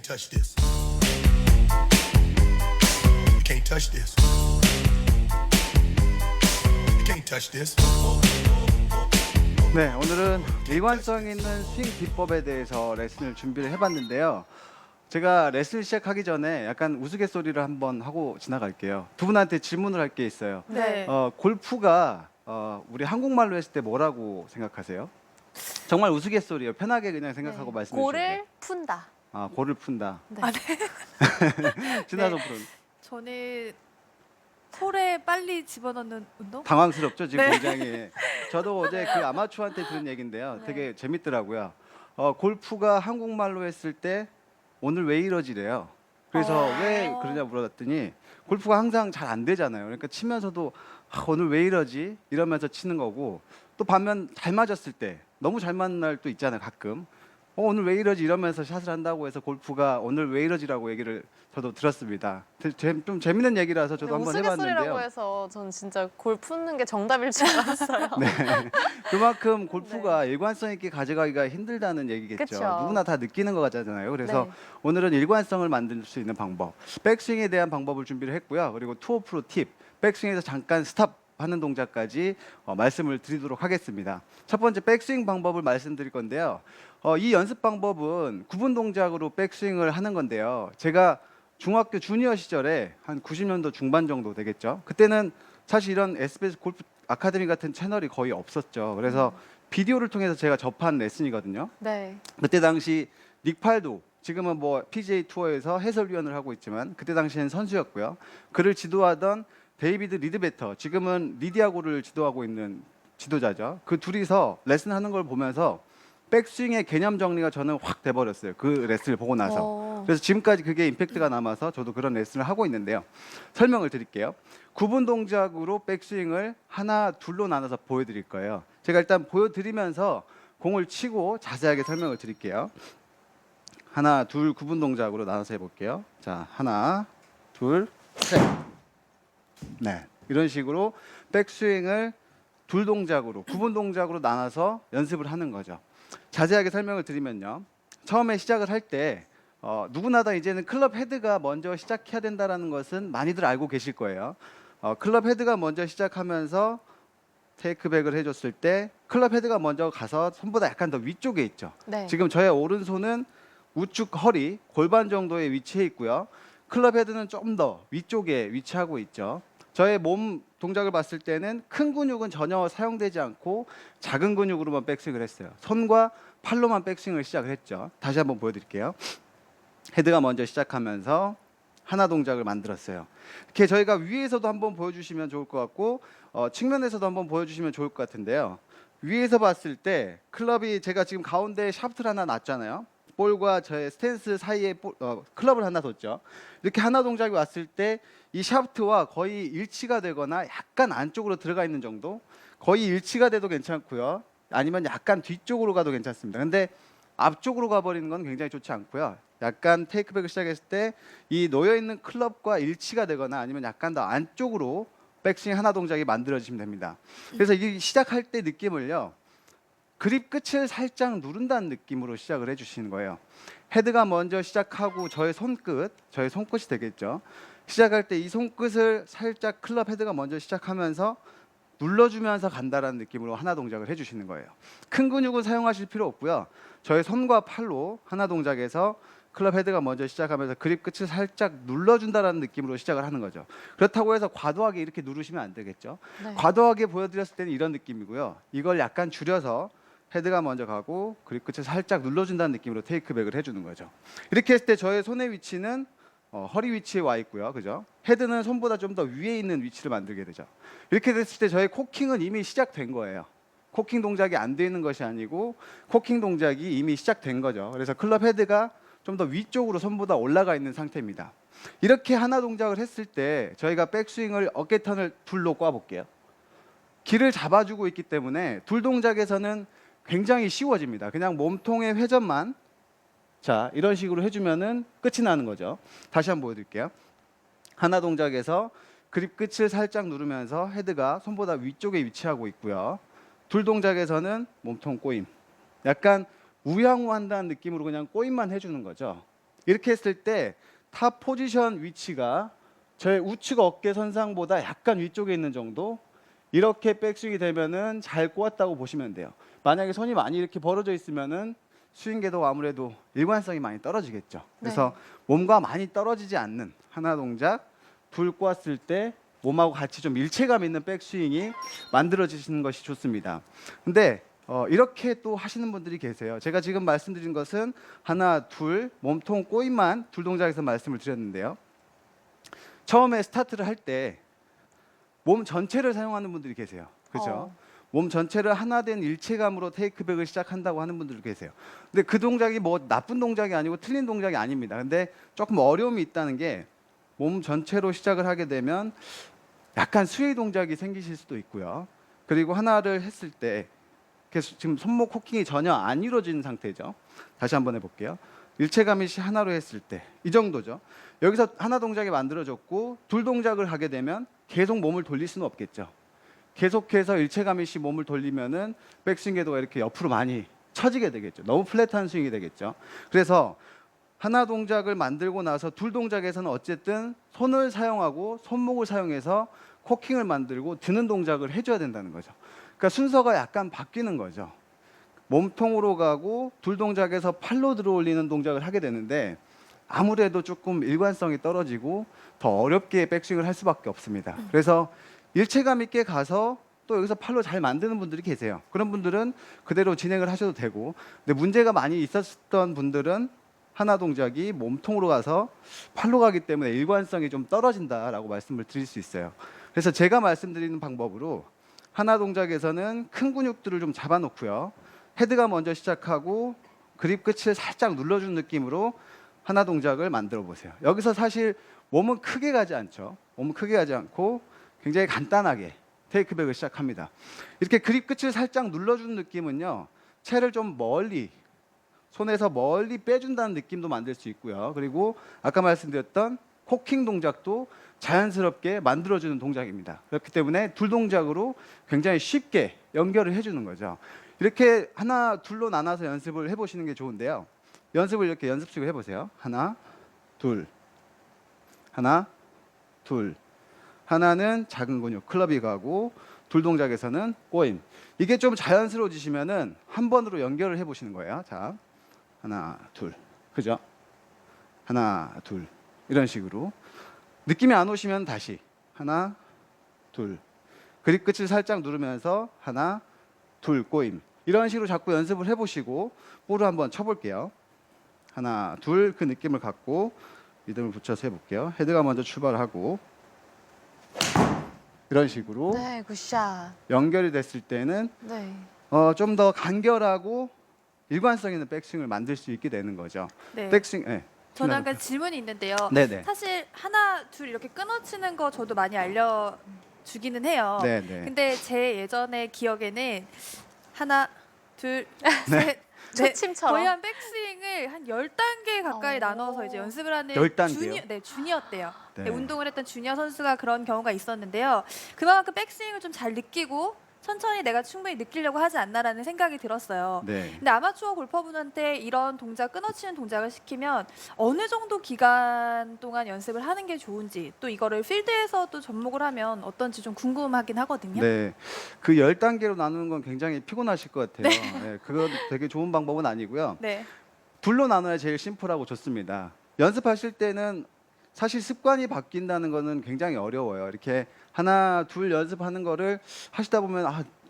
touch this. You can't touch this. You can't touch this. 네, 오늘은 일관성 있는 스윙 기법에 대해서 레슨을 준비를 해봤는데요. 제가 레슨 시작하기 전에 약간 우스갯소리를 한번 하고 지나갈게요. 두 분한테 질문을 할 게 있어요. 네. 골프가 우리 한국말로 했을 때 뭐라고 생각하세요? 정말 우스갯소리예요. 편하게 그냥 생각하고 말씀해 주세요. 골을 푼다. 아, 골을 푼다. 네. 진하성 네. 프로는 저는 홀에 빨리 집어넣는 운동? 당황스럽죠 지금 네. 굉장히. 저도 어제 그 아마추어한테 들은 얘기인데요. 되게 재밌더라고요. 골프가 한국말로 했을 때 오늘 왜 이러지래요. 그래서 왜 그러냐 물어봤더니 골프가 항상 잘 안 되잖아요. 그러니까 치면서도 오늘 왜 이러지 이러면서 치는 거고, 또 반면 잘 맞았을 때 너무 잘 맞는 날도 있잖아요 가끔. 오늘 왜 이러지 이러면서 샷을 한다고 해서 골프가 오늘 왜 이러지라고 얘기를 저도 들었습니다. 좀 재밌는 얘기라서 저도 한번 우스갯소리라고 해봤는데요. 해서 전 진짜 골 푸는 게 정답일 줄 알았어요. 네. 그만큼 골프가 일관성 있게 가져가기가 힘들다는 얘기겠죠. 그쵸. 누구나 다 느끼는 것 같잖아요. 그래서 네. 오늘은 일관성을 만들 수 있는 방법, 백스윙에 대한 방법을 준비를 했고요. 그리고 투어 프로 팁, 백스윙에서 잠깐 스탑 하는 동작까지 말씀을 드리도록 하겠습니다. 첫 번째 백스윙 방법을 말씀드릴 건데요. 이 연습 방법은 구분 동작으로 백스윙을 하는 건데요. 제가 중학교 주니어 시절에 한 90년도 중반 정도 되겠죠. 그때는 사실 이런 SBS 골프 아카데미 같은 채널이 거의 없었죠. 그래서 비디오를 통해서 제가 접한 레슨이거든요. 네. 그때 당시 닉 팔도, 지금은 뭐 PGA 투어에서 해설위원을 하고 있지만 그때 당시엔 선수였고요. 그를 지도하던 데이비드 리드베터, 지금은 리디아고를 지도하고 있는 지도자죠. 그 둘이서 레슨하는 걸 보면서 백스윙의 개념 정리가 저는 확 돼버렸어요. 그 레슨을 보고 나서. 그래서 지금까지 그게 임팩트가 남아서 저도 그런 레슨을 하고 있는데요. 설명을 드릴게요. 구분 동작으로 백스윙을 하나, 둘로 나눠서 보여드릴 거예요. 제가 일단 보여드리면서 공을 치고 자세하게 설명을 드릴게요. 하나, 둘 구분 동작으로 나눠서 해볼게요. 자, 하나, 둘, 셋. 네, 이런 식으로 백스윙을 둘 동작으로, 구분 동작으로 나눠서 연습을 하는 거죠. 자세하게 설명을 드리면요. 처음에 시작을 할 때 누구나 다 이제는 클럽 헤드가 먼저 시작해야 된다는 것은 많이들 알고 계실 거예요. 클럽 헤드가 먼저 시작하면서 테이크백을 해줬을 때 클럽 헤드가 먼저 가서 손보다 약간 더 위쪽에 있죠. 네. 지금 저의 오른손은 우측 허리, 골반 정도에 위치해 있고요. 클럽 헤드는 좀 더 위쪽에 위치하고 있죠. 저의 몸 동작을 봤을 때는 큰 근육은 전혀 사용되지 않고 작은 근육으로만 백스윙을 했어요. 손과 팔로만 백스윙을 시작을 했죠. 다시 한번 보여드릴게요. 헤드가 먼저 시작하면서 하나 동작을 만들었어요. 이렇게 저희가 위에서도 한번 보여주시면 좋을 것 같고 측면에서도 한번 보여주시면 좋을 것 같은데요. 위에서 봤을 때 클럽이, 제가 지금 가운데 샤프트를 하나 놨잖아요. 볼과 저의 스탠스 사이에 클럽을 하나 뒀죠. 이렇게 하나 동작이 왔을 때 이 샤프트와 거의 일치가 되거나 약간 안쪽으로 들어가 있는 정도, 거의 일치가 돼도 괜찮고요. 아니면 약간 뒤쪽으로 가도 괜찮습니다. 근데 앞쪽으로 가버리는 건 굉장히 좋지 않고요. 약간 테이크백을 시작했을 때 이 놓여있는 클럽과 일치가 되거나 아니면 약간 더 안쪽으로 백스윙 하나 동작이 만들어지면 됩니다. 그래서 이 시작할 때 느낌을요, 그립 끝을 살짝 누른다는 느낌으로 시작을 해주시는 거예요. 헤드가 먼저 시작하고 저의 손끝이 되겠죠. 시작할 때 이 손끝을 살짝 클럽 헤드가 먼저 시작하면서 눌러주면서 간다라는 느낌으로 하나 동작을 해주시는 거예요. 큰 근육은 사용하실 필요 없고요. 저의 손과 팔로 하나 동작에서 클럽 헤드가 먼저 시작하면서 그립 끝을 살짝 눌러준다라는 느낌으로 시작을 하는 거죠. 그렇다고 해서 과도하게 이렇게 누르시면 안 되겠죠. 네. 과도하게 보여드렸을 때는 이런 느낌이고요. 이걸 약간 줄여서 헤드가 먼저 가고 그립 끝을 살짝 눌러준다는 느낌으로 테이크백을 해주는 거죠. 이렇게 했을 때 저의 손의 위치는 허리 위치에 와 있고요. 그죠? 헤드는 손보다 좀 더 위에 있는 위치를 만들게 되죠. 이렇게 됐을 때 저의 코킹은 이미 시작된 거예요. 코킹 동작이 안 돼 있는 것이 아니고 코킹 동작이 이미 시작된 거죠. 그래서 클럽 헤드가 좀 더 위쪽으로 손보다 올라가 있는 상태입니다. 이렇게 하나 동작을 했을 때 저희가 백스윙을 어깨턴을 둘로 꽈볼게요. 길을 잡아주고 있기 때문에 둘 동작에서는 굉장히 쉬워집니다. 그냥 몸통의 회전만, 자, 이런 식으로 해주면은 끝이 나는 거죠. 다시 한번 보여드릴게요. 하나 동작에서 그립 끝을 살짝 누르면서 헤드가 손보다 위쪽에 위치하고 있고요. 둘 동작에서는 몸통 꼬임, 약간 우양우한다는 느낌으로 그냥 꼬임만 해주는 거죠. 이렇게 했을 때 탑 포지션 위치가 저의 우측 어깨 선상보다 약간 위쪽에 있는 정도. 이렇게 백스윙이 되면은 잘 꼬았다고 보시면 돼요. 만약에 손이 많이 이렇게 벌어져 있으면은 스윙 궤도가 아무래도 일관성이 많이 떨어지겠죠. 그래서 몸과 많이 떨어지지 않는 하나 동작, 둘 꼬았을 때 몸하고 같이 좀 일체감 있는 백스윙이 만들어지시는 것이 좋습니다. 근데 이렇게 또 하시는 분들이 계세요. 제가 지금 말씀드린 것은 하나, 둘, 몸통 꼬임만 둘 동작에서 말씀을 드렸는데요. 처음에 스타트를 할 때 몸 전체를 사용하는 분들이 계세요. 그렇죠? 몸 전체를 하나 된 일체감으로 테이크백을 시작한다고 하는 분들도 계세요. 근데 그 동작이 뭐 나쁜 동작이 아니고 틀린 동작이 아닙니다. 근데 조금 어려움이 있다는 게 몸 전체로 시작을 하게 되면 약간 스웨이 동작이 생기실 수도 있고요. 그리고 하나를 했을 때 계속 지금 손목 코킹이 전혀 안 이루어진 상태죠. 다시 한번 해볼게요. 일체감이 시 하나로 했을 때 이 정도죠. 여기서 하나 동작이 만들어졌고 둘 동작을 하게 되면 계속 몸을 돌릴 수는 없겠죠. 계속해서 일체감이 시 몸을 돌리면은 백스윙 궤도가 이렇게 옆으로 많이 처지게 되겠죠. 너무 플랫한 스윙이 되겠죠. 그래서 하나 동작을 만들고 나서 둘 동작에서는 어쨌든 손을 사용하고 손목을 사용해서 코킹을 만들고 드는 동작을 해줘야 된다는 거죠. 그러니까 순서가 약간 바뀌는 거죠. 몸통으로 가고 둘 동작에서 팔로 들어 올리는 동작을 하게 되는데 아무래도 조금 일관성이 떨어지고 더 어렵게 백스윙을 할 수밖에 없습니다. 그래서 일체감 있게 가서 또 여기서 팔로 잘 만드는 분들이 계세요. 그런 분들은 그대로 진행을 하셔도 되고, 근데 문제가 많이 있었던 분들은 하나 동작이 몸통으로 가서 팔로 가기 때문에 일관성이 좀 떨어진다라고 말씀을 드릴 수 있어요. 그래서 제가 말씀드리는 방법으로 하나 동작에서는 큰 근육들을 좀 잡아놓고요. 헤드가 먼저 시작하고 그립 끝을 살짝 눌러주는 느낌으로 하나 동작을 만들어 보세요. 여기서 사실 몸은 크게 가지 않죠. 몸은 크게 가지 않고 굉장히 간단하게 테이크백을 시작합니다. 이렇게 그립 끝을 살짝 눌러주는 느낌은요. 채를 좀 멀리 손에서 멀리 빼준다는 느낌도 만들 수 있고요. 그리고 아까 말씀드렸던 코킹 동작도 자연스럽게 만들어주는 동작입니다. 그렇기 때문에 둘 동작으로 굉장히 쉽게 연결을 해주는 거죠. 이렇게 하나, 둘로 나눠서 연습을 해보시는 게 좋은데요. 연습을 이렇게 연습식을 해보세요. 하나, 둘, 하나, 둘. 하나는 작은 근육 클럽이 가고 둘 동작에서는 꼬임. 이게 좀 자연스러워지시면은 한 번으로 연결을 해보시는 거예요. 자, 하나, 둘, 그죠? 하나, 둘 이런 식으로 느낌이 안 오시면 다시 하나, 둘. 그립 끝을 살짝 누르면서 하나, 둘 꼬임. 이런 식으로 자꾸 연습을 해보시고 볼을 한번 쳐볼게요. 하나, 둘 그 느낌을 갖고 리듬을 붙여서 해볼게요. 헤드가 먼저 출발하고 이런 식으로 네, 굿샷. 연결이 됐을 때는 네. 좀 더 간결하고 일관성 있는 백스윙을 만들 수 있게 되는 거죠. 네. 백스윙, 네. 저는 약간 질문이 있는데요. 네네. 사실 하나, 둘 이렇게 끊어치는 거 저도 많이 알려주기는 해요. 네네. 근데 제 예전에 기억에는 하나, 둘, 네. 셋, 초침처럼. 거의 한 백스윙을 한 10단계 가까이 어. 나눠서 이제 연습을 하는 10단계요? 주니어 때요. 네. 네, 운동을 했던 주니어 선수가 그런 경우가 있었는데요. 그만큼 백스윙을 좀 잘 느끼고 천천히 내가 충분히 느끼려고 하지 않나라는 생각이 들었어요. 네. 근데 아마추어 골퍼분한테 이런 동작, 끊어치는 동작을 시키면 어느 정도 기간 동안 연습을 하는 게 좋은지, 또 이거를 필드에서 또 접목을 하면 어떤지 좀 궁금하긴 하거든요. 네. 그 10단계로 나누는 건 굉장히 피곤하실 것 같아요. 네. 그건 되게 좋은 방법은 아니고요. 네. 둘로 나눠야 제일 심플하고 좋습니다. 연습하실 때는 사실 습관이 바뀐다는 거는 굉장히 어려워요. 이렇게 하나, 둘 연습하는 거를 하시다 보면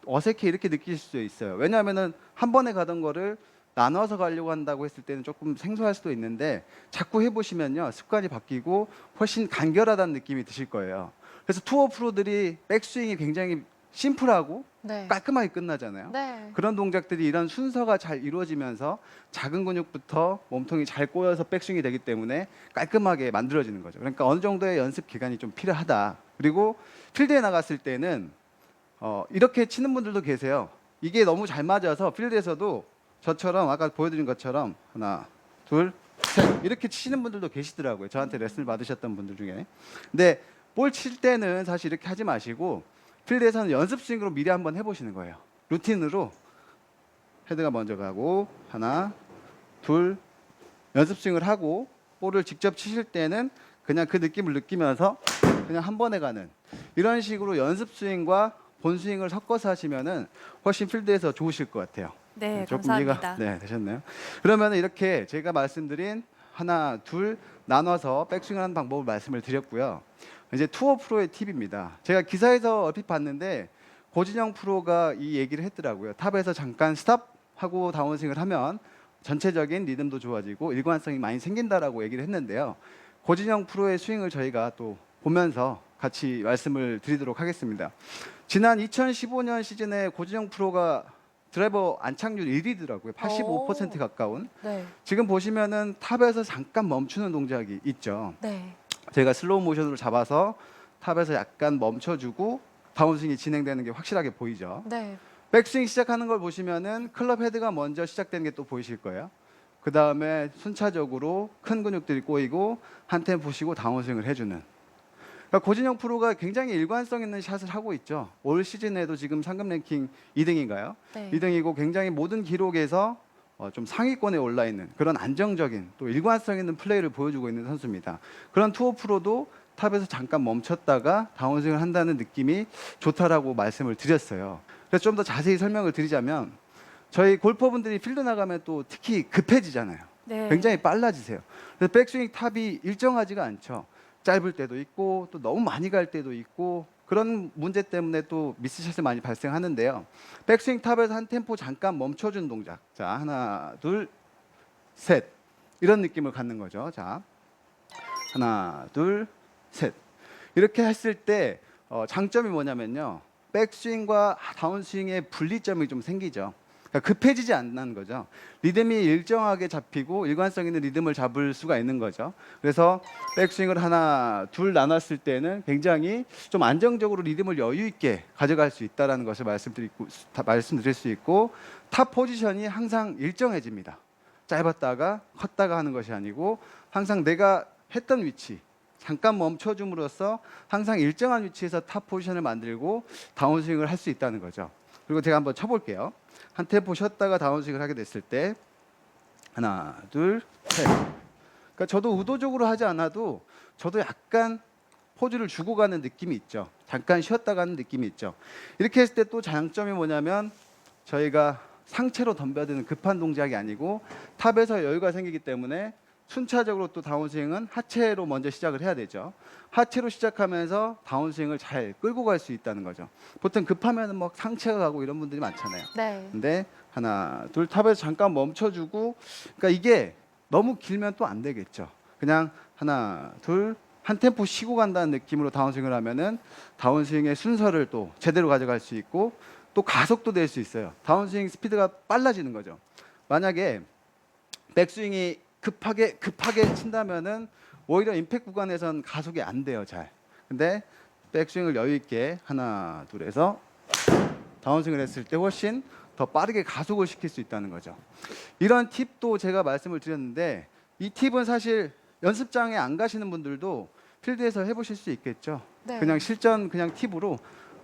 어색해 이렇게 느끼실 수 있어요. 왜냐하면은 한 번에 가던 거를 나눠서 가려고 한다고 했을 때는 조금 생소할 수도 있는데 자꾸 해보시면요. 습관이 바뀌고 훨씬 간결하다는 느낌이 드실 거예요. 그래서 투어 프로들이 백스윙이 굉장히 심플하고 네. 깔끔하게 끝나잖아요. 네. 그런 동작들이 이런 순서가 잘 이루어지면서 작은 근육부터 몸통이 잘 꼬여서 백스윙이 되기 때문에 깔끔하게 만들어지는 거죠. 그러니까 어느 정도의 연습 기간이 좀 필요하다. 그리고 필드에 나갔을 때는 이렇게 치는 분들도 계세요. 이게 너무 잘 맞아서 필드에서도 저처럼 아까 보여드린 것처럼 하나, 둘, 셋 이렇게 치시는 분들도 계시더라고요. 저한테 레슨을 받으셨던 분들 중에. 근데 볼 칠 때는 사실 이렇게 하지 마시고 필드에서는 연습 스윙으로 미리 한번 해보시는 거예요. 루틴으로 헤드가 먼저 가고 하나, 둘 연습 스윙을 하고 볼을 직접 치실 때는 그냥 그 느낌을 느끼면서 그냥 한 번에 가는 이런 식으로 연습 스윙과 본 스윙을 섞어서 하시면은 훨씬 필드에서 좋으실 것 같아요. 네, 조금 감사합니다. 이해가 되셨나요? 그러면 이렇게 제가 말씀드린 하나, 둘 나눠서 백스윙하는 방법을 말씀을 드렸고요. 이제 투어 프로의 팁입니다. 제가 기사에서 얼핏 봤는데 고진영 프로가 이 얘기를 했더라고요. 탑에서 잠깐 스탑하고 다운스윙을 하면 전체적인 리듬도 좋아지고 일관성이 많이 생긴다라고 얘기를 했는데요. 고진영 프로의 스윙을 저희가 또 보면서 같이 말씀을 드리도록 하겠습니다. 지난 2015년 시즌에 고진영 프로가 드라이버 안착률 1위더라고요. 85% 가까운. 네. 지금 보시면은 탑에서 잠깐 멈추는 동작이 있죠. 네. 제가 슬로우 모션으로 잡아서 탑에서 약간 멈춰주고 다운스윙이 진행되는 게 확실하게 보이죠. 네. 백스윙 시작하는 걸 보시면은 클럽 헤드가 먼저 시작되는 게 또 보이실 거예요. 그 다음에 순차적으로 큰 근육들이 꼬이고 한 템포 쉬고 다운스윙을 해주는. 그러니까 고진영 프로가 굉장히 일관성 있는 샷을 하고 있죠. 올 시즌에도 지금 상금 랭킹 2등인가요? 네. 2등이고 굉장히 모든 기록에서 좀 상위권에 올라 있는 그런 안정적인 또 일관성 있는 플레이를 보여주고 있는 선수입니다. 그런 투어 프로도 탑에서 잠깐 멈췄다가 다운스윙을 한다는 느낌이 좋다라고 말씀을 드렸어요. 그래서 좀 더 자세히 설명을 드리자면 저희 골퍼분들이 필드 나가면 또 특히 급해지잖아요. 네. 굉장히 빨라지세요. 그래서 백스윙 탑이 일정하지가 않죠. 짧을 때도 있고 또 너무 많이 갈 때도 있고 그런 문제 때문에 또 미스샷이 많이 발생하는데요. 백스윙 탑에서 한 템포 잠깐 멈춰준 동작. 자, 하나, 둘, 셋. 이런 느낌을 갖는 거죠. 자, 하나, 둘, 셋. 이렇게 했을 때 장점이 뭐냐면요. 백스윙과 다운스윙의 분리점이 좀 생기죠. 그러니까 급해지지 않는 거죠. 리듬이 일정하게 잡히고 일관성 있는 리듬을 잡을 수가 있는 거죠. 그래서 백스윙을 하나, 둘 나눴을 때는 굉장히 좀 안정적으로 리듬을 여유 있게 가져갈 수 있다는 것을 말씀드릴 수 있고 탑 포지션이 항상 일정해집니다. 짧았다가 컸다가 하는 것이 아니고 항상 내가 했던 위치 잠깐 멈춰줌으로써 항상 일정한 위치에서 탑 포지션을 만들고 다운스윙을 할 수 있다는 거죠. 그리고 제가 한번 쳐볼게요. 한 템포 쉬었다가 다운스윙을 하게 됐을 때 하나, 둘, 셋. 그러니까 저도 의도적으로 하지 않아도 저도 약간 포즈를 주고 가는 느낌이 있죠. 잠깐 쉬었다 가는 느낌이 있죠. 이렇게 했을 때 또 장점이 뭐냐면 저희가 상체로 덤벼드는 급한 동작이 아니고 탑에서 여유가 생기기 때문에 순차적으로 또 다운스윙은 하체로 먼저 시작을 해야 되죠. 하체로 시작하면서 다운스윙을 잘 끌고 갈 수 있다는 거죠. 보통 급하면 막 상체가 가고 이런 분들이 많잖아요. 네. 근데 하나, 둘 탑에서 잠깐 멈춰주고 그러니까 이게 너무 길면 또 안 되겠죠. 그냥 하나, 둘 한 템포 쉬고 간다는 느낌으로 다운스윙을 하면은 다운스윙의 순서를 또 제대로 가져갈 수 있고 또 가속도 낼 수 있어요. 다운스윙 스피드가 빨라지는 거죠. 만약에 백스윙이 급하게 친다면은 오히려 임팩트 구간에선 가속이 안 돼요, 잘. 근데 백스윙을 여유 있게 하나, 둘에서 다운스윙을 했을 때 훨씬 더 빠르게 가속을 시킬 수 있다는 거죠. 이런 팁도 제가 말씀을 드렸는데 이 팁은 사실 연습장에 안 가시는 분들도 필드에서 해보실 수 있겠죠. 네. 그냥 실전 그냥 팁으로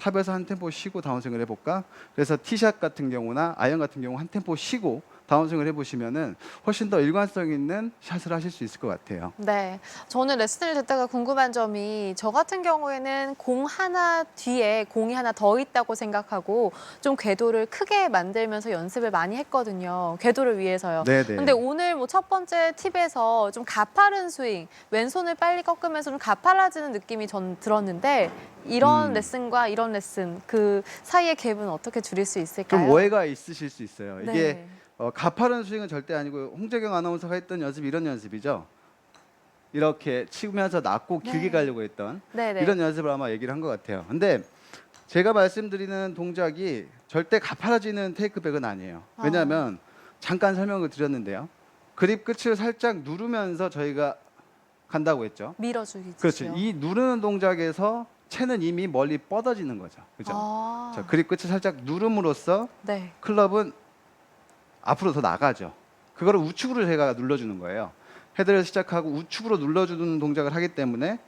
탑에서 한 템포 쉬고 다운스윙을 해볼까? 그래서 티샷 같은 경우나 아이언 같은 경우 한 템포 쉬고 다운스윙을 해보시면은 훨씬 더 일관성 있는 샷을 하실 수 있을 것 같아요. 네, 저는 레슨을 듣다가 궁금한 점이 저 같은 경우에는 공 하나 뒤에 공이 하나 더 있다고 생각하고 좀 궤도를 크게 만들면서 연습을 많이 했거든요. 궤도를 위해서요. 네네. 근데 오늘 뭐 첫 번째 팁에서 좀 가파른 스윙, 왼손을 빨리 꺾으면서 좀 가팔라지는 느낌이 전 들었는데 이런 레슨과 이런 레슨 그 사이의 갭은 어떻게 줄일 수 있을까요? 좀 오해가 있으실 수 있어요. 이게 네. 가파른 스윙은 절대 아니고 홍재경 아나운서가 했던 연습 이런 연습이죠. 이렇게 치면서 낮고 길게 네. 가려고 했던 네네. 이런 연습을 아마 얘기를 한 것 같아요. 근데 제가 말씀드리는 동작이 절대 가파라지는 테이크백은 아니에요. 왜냐하면 잠깐 설명을 드렸는데요. 그립 끝을 살짝 누르면서 저희가 간다고 했죠. 밀어주기죠. 그렇죠. 이 누르는 동작에서 채는 이미 멀리 뻗어지는 거죠. 그죠? 아, 자, 그립 끝을 살짝 누름으로써 네. 클럽은 앞으로 더 나가죠. 그거를 우측으로 제가 눌러주는 거예요. 헤드를 시작하고 우측으로 눌러주는 동작을 하기 때문에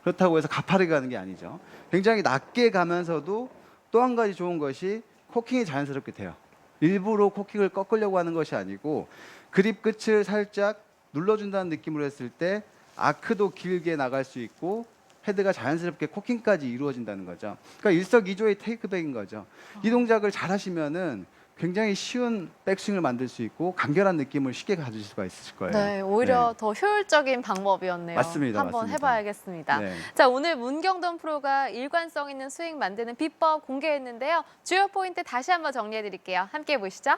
그렇다고 해서 가파르게 가는 게 아니죠. 굉장히 낮게 가면서도 또 한 가지 좋은 것이 코킹이 자연스럽게 돼요. 일부러 코킹을 꺾으려고 하는 것이 아니고 그립 끝을 살짝 눌러준다는 느낌으로 했을 때 아크도 길게 나갈 수 있고 헤드가 자연스럽게 코킹까지 이루어진다는 거죠. 그러니까 일석이조의 테이크백인 거죠. 이 동작을 잘 하시면은 굉장히 쉬운 백스윙을 만들 수 있고 간결한 느낌을 쉽게 가질 수가 있을 거예요. 네, 오히려 더 효율적인 방법이었네요. 맞습니다, 한번 맞습니다. 해봐야겠습니다. 네. 자, 오늘 문경돈 프로가 일관성 있는 스윙 만드는 비법 공개했는데요. 주요 포인트 다시 한번 정리해드릴게요. 함께 보시죠.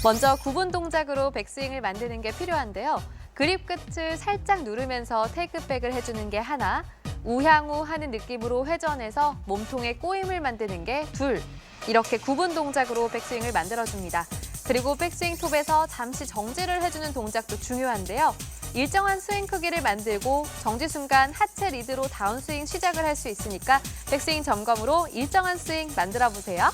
먼저 구분 동작으로 백스윙을 만드는 게 필요한데요. 그립 끝을 살짝 누르면서 테이크백을 해주는 게 하나, 우향우 하는 느낌으로 회전해서 몸통에 꼬임을 만드는 게 둘, 이렇게 구분 동작으로 백스윙을 만들어줍니다. 그리고 백스윙 톱에서 잠시 정지를 해주는 동작도 중요한데요. 일정한 스윙 크기를 만들고 정지 순간 하체 리드로 다운스윙 시작을 할 수 있으니까 백스윙 점검으로 일정한 스윙 만들어 보세요.